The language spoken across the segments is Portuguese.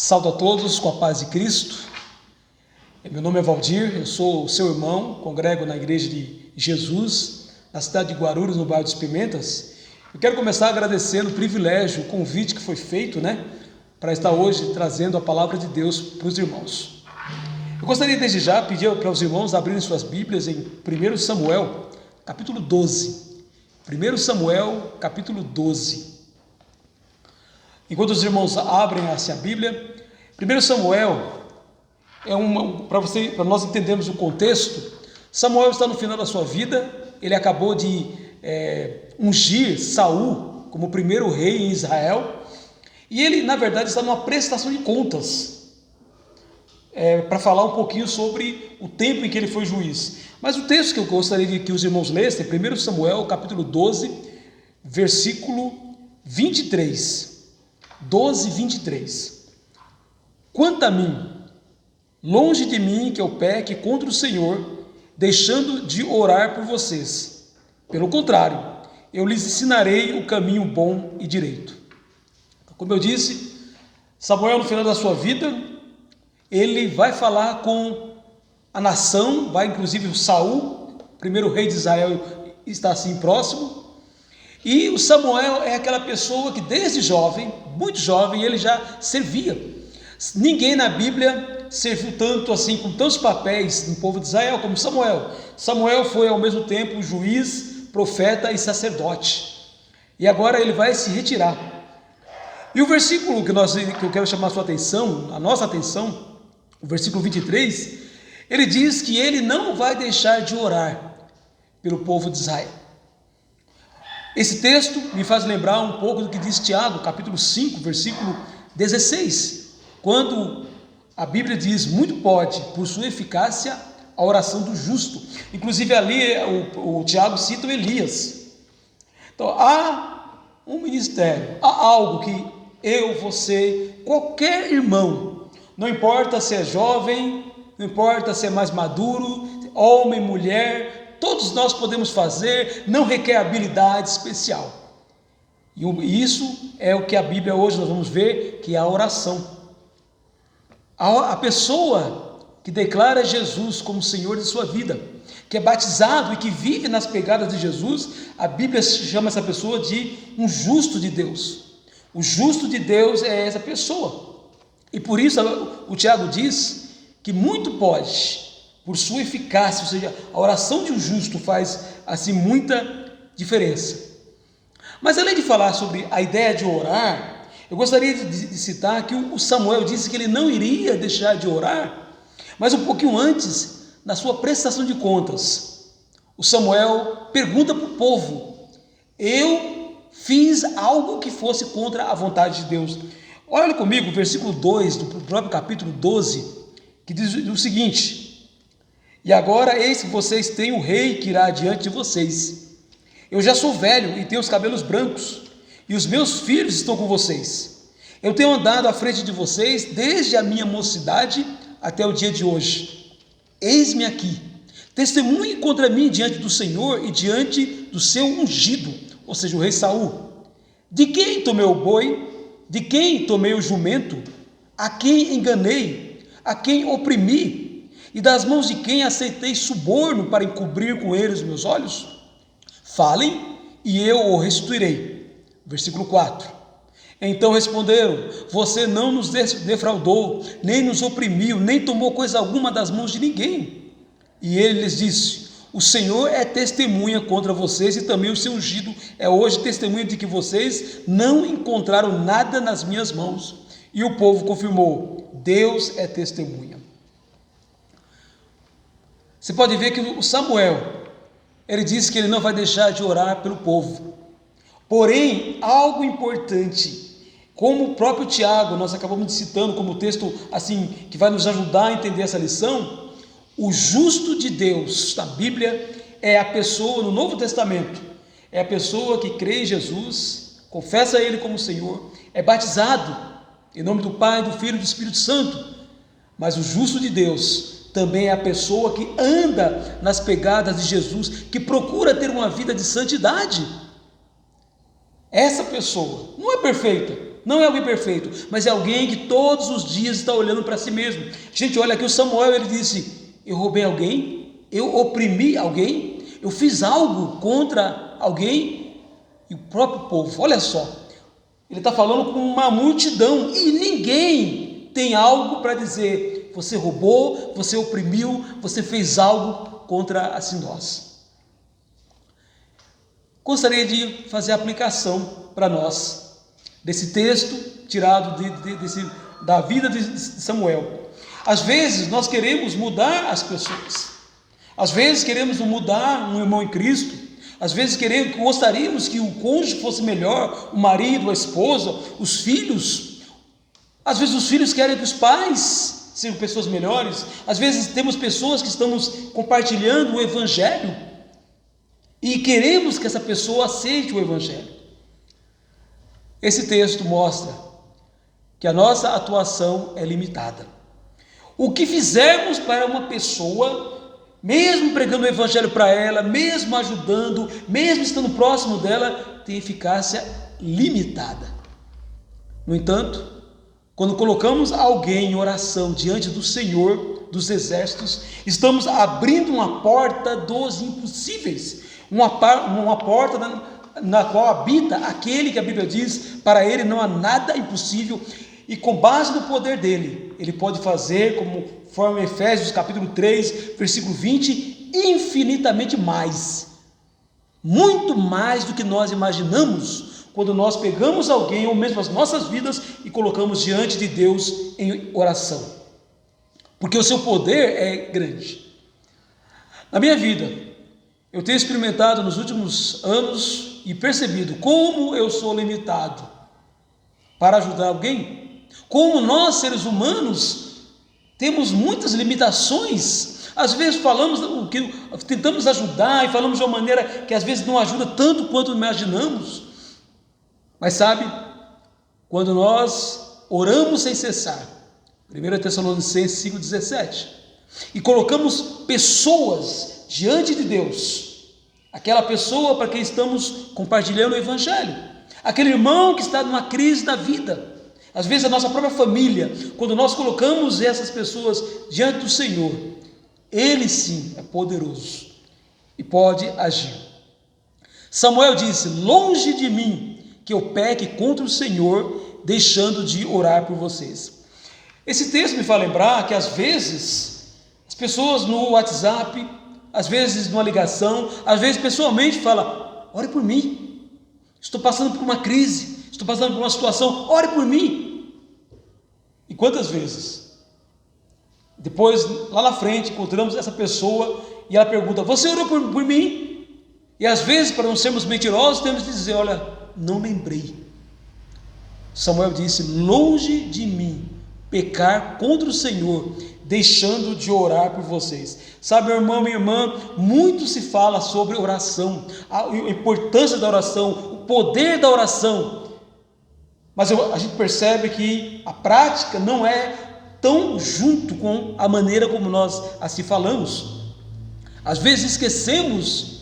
Saúdo a todos com a paz de Cristo. Meu nome é Valdir, eu sou seu irmão, congrego na Igreja de Jesus, na cidade de Guarulhos, no bairro dos Pimentas. Eu quero começar agradecendo o privilégio, o convite que foi feito, para estar hoje trazendo a palavra de Deus para os irmãos. Eu gostaria desde já pedir para os irmãos abrirem suas Bíblias em 1 Samuel, capítulo 12. 1 Samuel, capítulo 12. Enquanto os irmãos abrem a Bíblia, 1 Samuel para nós entendermos o contexto. Samuel está no final da sua vida, ele acabou de ungir Saul como o primeiro rei em Israel, e ele na verdade está numa prestação de contas, para falar um pouquinho sobre o tempo em que ele foi juiz. Mas o texto que eu gostaria que os irmãos lessem é 1 Samuel capítulo 12, versículo 23. 12, 23. Quanto a mim, longe de mim que eu peque contra o Senhor, deixando de orar por vocês. Pelo contrário, eu lhes ensinarei o caminho bom e direito. Como eu disse, Samuel, no final da sua vida, ele vai falar com a nação, vai inclusive o Saul, primeiro rei de Israel, está assim próximo. E o Samuel é aquela pessoa que desde jovem, muito jovem, ele já servia. Ninguém na Bíblia serviu tanto assim, com tantos papéis no povo de Israel como Samuel. Samuel foi ao mesmo tempo juiz, profeta e sacerdote. E agora ele vai se retirar. E o versículo que eu quero chamar a nossa atenção, o versículo 23, ele diz que ele não vai deixar de orar pelo povo de Israel. Esse texto me faz lembrar um pouco do que diz Tiago, capítulo 5, versículo 16, quando a Bíblia diz: muito pode, por sua eficácia, a oração do justo. Inclusive ali o Tiago cita o Elias. Então há um ministério, há algo que eu, você, qualquer irmão, não importa se é jovem, não importa se é mais maduro, homem, mulher, todos nós podemos fazer, não requer habilidade especial. E isso é o que a Bíblia hoje nós vamos ver, que é a oração. A pessoa que declara Jesus como Senhor de sua vida, que é batizado e que vive nas pegadas de Jesus, a Bíblia chama essa pessoa de um justo de Deus. O justo de Deus é essa pessoa. E por isso o Tiago diz que muito pode, por sua eficácia, ou seja, a oração de um justo faz assim muita diferença. Mas além de falar sobre a ideia de orar, eu gostaria de citar que o Samuel disse que ele não iria deixar de orar, mas um pouquinho antes, na sua prestação de contas, o Samuel pergunta para o povo: eu fiz algo que fosse contra a vontade de Deus? Olha comigo o versículo 2 do próprio capítulo 12, que diz o seguinte: e agora eis que vocês têm o rei que irá diante de vocês. Eu já sou velho e tenho os cabelos brancos, e os meus filhos estão com vocês. Eu tenho andado à frente de vocês desde a minha mocidade até o dia de hoje. Eis-me aqui, testemunhe contra mim diante do Senhor e diante do seu ungido, ou seja, o rei Saul. De quem tomei o boi? De quem tomei o jumento? A quem enganei? A quem oprimi? E das mãos de quem aceitei suborno para encobrir com ele os meus olhos? Falem e eu o restituirei. Versículo 4. Então responderam: você não nos defraudou, nem nos oprimiu, nem tomou coisa alguma das mãos de ninguém. E ele lhes disse: o Senhor é testemunha contra vocês, e também o seu ungido é hoje testemunha de que vocês não encontraram nada nas minhas mãos. E o povo confirmou: Deus é testemunha. Você pode ver que o Samuel, ele disse que ele não vai deixar de orar pelo povo. Porém, algo importante, como o próprio Tiago, nós acabamos citando como texto assim, que vai nos ajudar a entender essa lição, o justo de Deus, na Bíblia, é a pessoa, no Novo Testamento, é a pessoa que crê em Jesus, confessa Ele como Senhor, é batizado em nome do Pai, do Filho e do Espírito Santo. Mas o justo de Deus também é a pessoa que anda nas pegadas de Jesus, que procura ter uma vida de santidade. Essa pessoa não é perfeita, não é alguém perfeito, mas é alguém que todos os dias está olhando para si mesmo. Gente, olha aqui o Samuel, ele disse: eu roubei alguém, eu oprimi alguém, eu fiz algo contra alguém. E o próprio povo, olha só, ele está falando com uma multidão e ninguém tem algo para dizer: você roubou, você oprimiu, você fez algo contra assim nós. Gostaria de fazer a aplicação para nós desse texto tirado da vida de Samuel. Às vezes nós queremos mudar as pessoas, às vezes queremos mudar um irmão em Cristo, às vezes gostaríamos que o cônjuge fosse melhor, o marido, a esposa, os filhos. Às vezes os filhos querem que os pais sejam pessoas melhores. Às vezes temos pessoas que estamos compartilhando o Evangelho e queremos que essa pessoa aceite o Evangelho. Esse texto mostra que a nossa atuação é limitada. O que fizermos para uma pessoa, mesmo pregando o Evangelho para ela, mesmo ajudando, mesmo estando próximo dela, tem eficácia limitada. No entanto, quando colocamos alguém em oração diante do Senhor dos Exércitos, estamos abrindo uma porta dos impossíveis, uma porta na qual habita aquele que a Bíblia diz: para ele não há nada impossível, e com base no poder dele, ele pode fazer, como forma em Efésios capítulo 3, versículo 20, infinitamente mais, muito mais do que nós imaginamos, quando nós pegamos alguém, ou mesmo as nossas vidas, e colocamos diante de Deus em oração, porque o seu poder é grande. Na minha vida, eu tenho experimentado nos últimos anos e percebido como eu sou limitado para ajudar alguém, como nós seres humanos temos muitas limitações. Às vezes tentamos ajudar e falamos de uma maneira que às vezes não ajuda tanto quanto imaginamos, mas sabe, quando nós oramos sem cessar, 1 Tessalonicenses 5,17, e colocamos pessoas diante de Deus, aquela pessoa para quem estamos compartilhando o Evangelho, aquele irmão que está numa crise da vida, às vezes a nossa própria família, quando nós colocamos essas pessoas diante do Senhor, Ele sim é poderoso e pode agir. Samuel disse: longe de mim que eu peque contra o Senhor, deixando de orar por vocês. Esse texto me faz lembrar que às vezes as pessoas no WhatsApp, às vezes numa ligação, às vezes pessoalmente fala: ore por mim, estou passando por uma crise, estou passando por uma situação, ore por mim. E quantas vezes depois, lá na frente, encontramos essa pessoa e ela pergunta: você orou por mim? E às vezes, para não sermos mentirosos, temos de dizer: olha, não lembrei. Samuel disse: longe de mim pecar contra o Senhor, deixando de orar por vocês. Sabe, meu irmão, minha irmã, muito se fala sobre oração, a importância da oração, o poder da oração, mas a gente percebe que a prática não é tão junto com a maneira como nós assim falamos. Às vezes esquecemos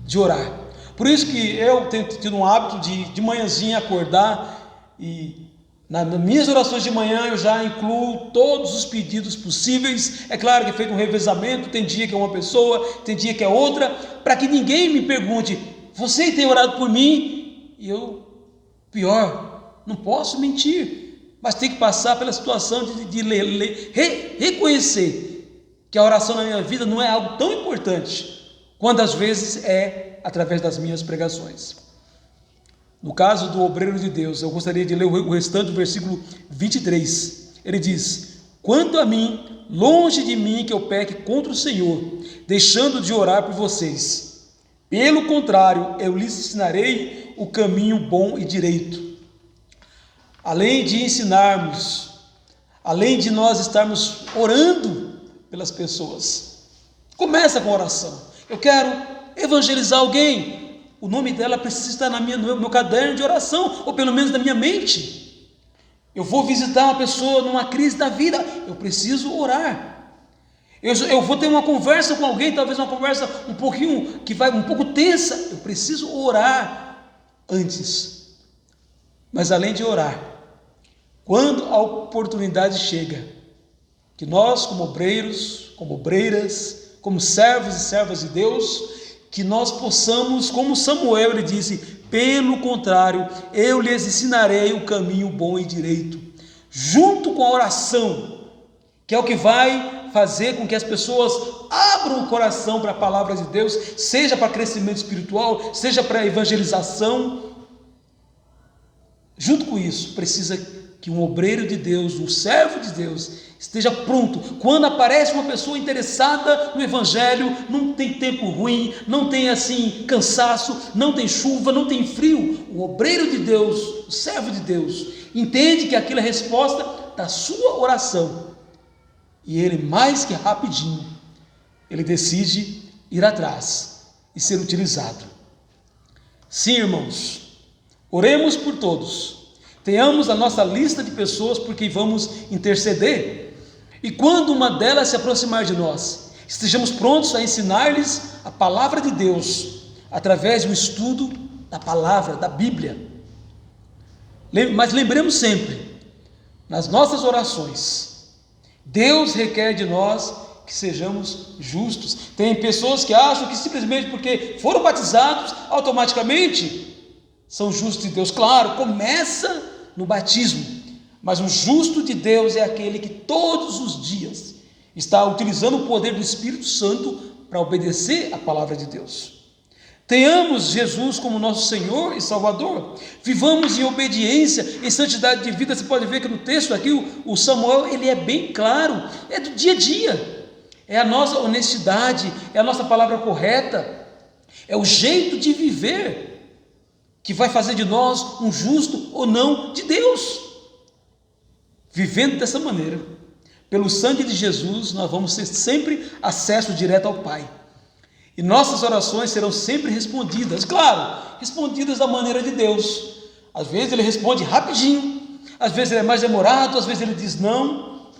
de orar. Por isso que eu tenho tido um hábito de manhãzinha acordar, e nas minhas orações de manhã eu já incluo todos os pedidos possíveis. É claro que é feito um revezamento, tem dia que é uma pessoa, tem dia que é outra, para que ninguém me pergunte: você tem orado por mim? E eu, pior, não posso mentir, mas tem que passar pela situação de reconhecer que a oração na minha vida não é algo tão importante quanto às vezes é através das minhas pregações. No caso do obreiro de Deus, eu gostaria de ler o restante do versículo 23. Ele diz: quanto a mim, longe de mim que eu peque contra o Senhor, deixando de orar por vocês. Pelo contrário, eu lhes ensinarei o caminho bom e direito. Além de ensinarmos, além de nós estarmos orando pelas pessoas, começa com oração. Eu quero evangelizar alguém, o nome dela precisa estar no meu caderno de oração, ou pelo menos na minha mente. Eu vou visitar uma pessoa numa crise da vida, eu preciso orar. Eu vou ter uma conversa com alguém, talvez uma conversa um pouquinho, que vai um pouco tensa, eu preciso orar antes. Mas além de orar, quando a oportunidade chega, que nós, como obreiros, como obreiras, como servos e servas de Deus, que nós possamos, como Samuel, ele disse: pelo contrário, eu lhes ensinarei o caminho bom e direito, junto com a oração, que é o que vai fazer com que as pessoas abram o coração para a palavra de Deus, seja para crescimento espiritual, seja para evangelização. Junto com isso, precisa que um obreiro de Deus, um servo de Deus, esteja pronto. Quando aparece uma pessoa interessada no evangelho, não tem tempo ruim, não tem assim cansaço, não tem chuva, não tem frio. O obreiro de Deus, o servo de Deus, entende que aquilo é a resposta da sua oração. E ele, mais que rapidinho, ele decide ir atrás e ser utilizado. Sim, irmãos, oremos por todos. Tenhamos a nossa lista de pessoas por quem vamos interceder. E quando uma delas se aproximar de nós, estejamos prontos a ensinar-lhes a palavra de Deus, através do estudo da palavra, da Bíblia. Mas lembremos sempre, nas nossas orações, Deus requer de nós que sejamos justos. Tem pessoas que acham que simplesmente porque foram batizados, automaticamente são justos de Deus. Claro, começa no batismo, mas o justo de Deus é aquele que todos os dias está utilizando o poder do Espírito Santo para obedecer a palavra de Deus. Tenhamos Jesus como nosso Senhor e Salvador, vivamos em obediência, em santidade de vida. Você pode ver que no texto aqui, o Samuel, ele é bem claro, é do dia a dia, é a nossa honestidade, é a nossa palavra correta, é o jeito de viver, que vai fazer de nós um justo ou não de Deus. Vivendo dessa maneira, pelo sangue de Jesus, nós vamos ter sempre acesso direto ao Pai. E nossas orações serão sempre respondidas, claro, respondidas da maneira de Deus. Às vezes ele responde rapidinho, às vezes ele é mais demorado, às vezes ele diz não.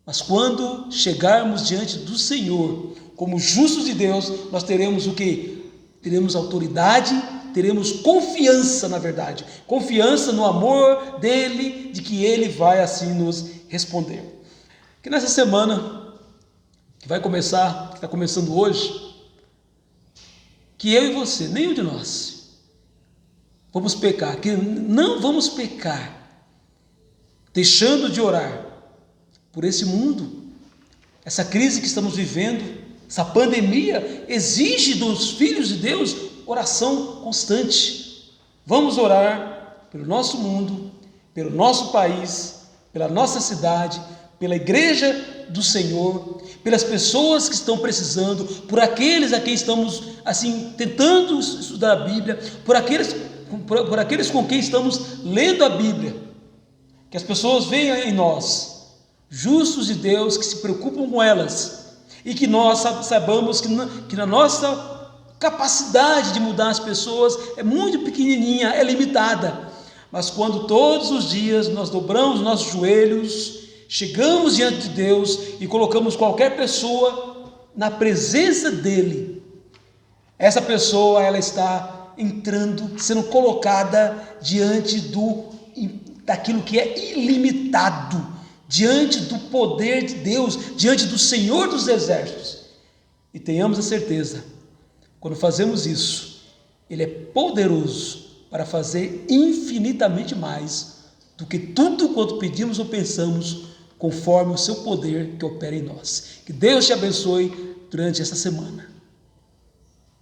Mas quando chegarmos diante do Senhor, como justos de Deus, nós teremos o quê? Teremos autoridade, teremos confiança, na verdade, confiança no amor dele, de que ele vai assim nos responder. Que nessa semana, que vai começar, que está começando hoje, que eu e você, nenhum de nós, vamos pecar, que não vamos pecar, deixando de orar por esse mundo. Essa crise que estamos vivendo, essa pandemia, exige dos filhos de Deus oração constante. Vamos orar pelo nosso mundo, pelo nosso país, pela nossa cidade, pela igreja do Senhor, pelas pessoas que estão precisando, por aqueles a quem estamos assim tentando estudar a Bíblia, por aqueles com quem estamos lendo a Bíblia. Que as pessoas vejam em nós justos de Deus, que se preocupam com elas, e que nós saibamos que na nossa capacidade de mudar as pessoas é muito pequenininha, é limitada. Mas quando todos os dias nós dobramos nossos joelhos, chegamos diante de Deus e colocamos qualquer pessoa na presença dele, essa pessoa, ela está entrando, sendo colocada diante daquilo que é ilimitado, diante do poder de Deus, diante do Senhor dos exércitos. E tenhamos a certeza, quando fazemos isso, ele é poderoso para fazer infinitamente mais do que tudo quanto pedimos ou pensamos, conforme o seu poder que opera em nós. Que Deus te abençoe durante essa semana.